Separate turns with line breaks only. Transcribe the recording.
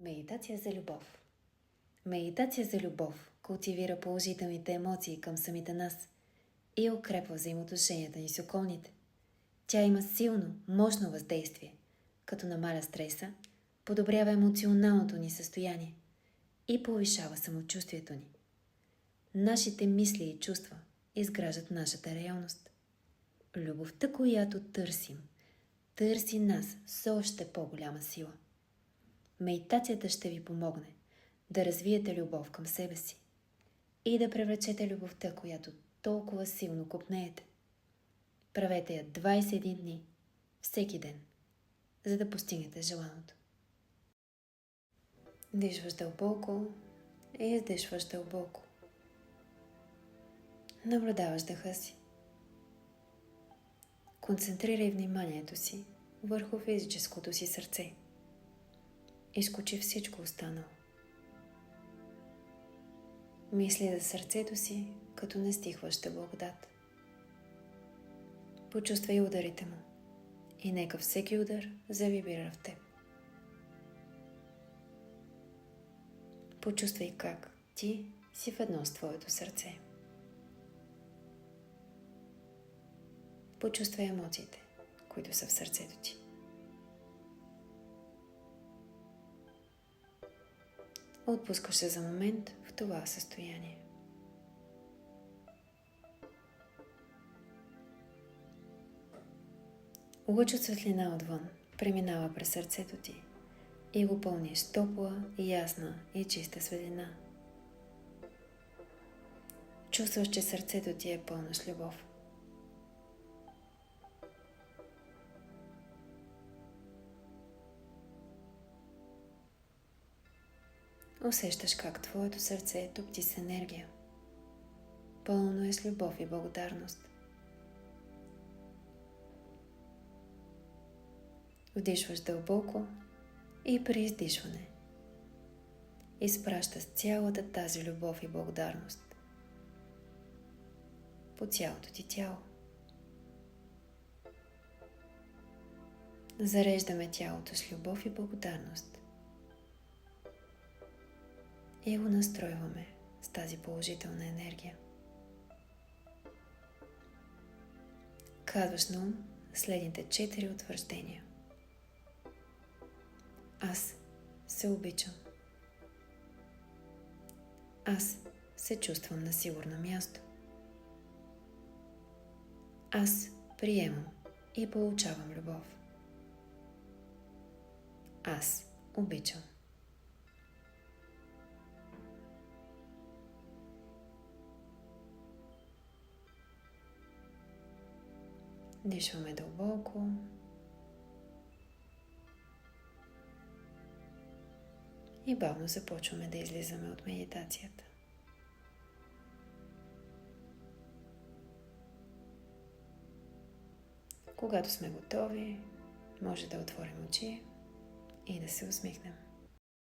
Медитация за любов. Медитация за любов култивира положителните емоции към самите нас и укрепва взаимоотношенията ни с околните. Тя има силно, мощно въздействие, като намаля стреса, подобрява емоционалното ни състояние и повишава самочувствието ни. Нашите мисли и чувства изграждат нашата реалност. Любовта, която търсим, търси нас с още по-голяма сила. Медитацията ще ви помогне да развиете любов към себе си и да привлечете любовта, която толкова силно копнеете. Правете я 21 дни, всеки ден, за да постигнете желаното. Дишваш дълбоко и издишваш дълбоко. Наблюдаваш дъха си. Концентрирай вниманието си върху физическото си сърце. Изключи всичко останало. Мисли за сърцето си, като нестихваща благодат. Почувствай ударите му и нека всеки удар завибрира в теб. Почувствай как ти си в едно с твоето сърце. Почувствай емоциите, които са в сърцето ти. Отпускаш се за момент в това състояние. Лъч от светлина отвън преминава през сърцето ти и го пълни с топла, ясна и чиста светлина. Чувстваш, че сърцето ти е пълно с любов. Усещаш как твоето сърце топти с енергия. Пълно е с любов и благодарност. Вдишваш дълбоко и при издишване изпращаш цялата тази любов и благодарност по цялото ти тяло. Зареждаме тялото с любов и благодарност и го настройваме с тази положителна енергия. Казваш на ум следните 4 утвърждения. Аз се обичам. Аз се чувствам на сигурно място. Аз приемам и получавам любов. Аз обичам. Дишваме дълбоко и бавно започваме да излизаме от медитацията. Когато сме готови, може да отворим очи и да се усмихнем.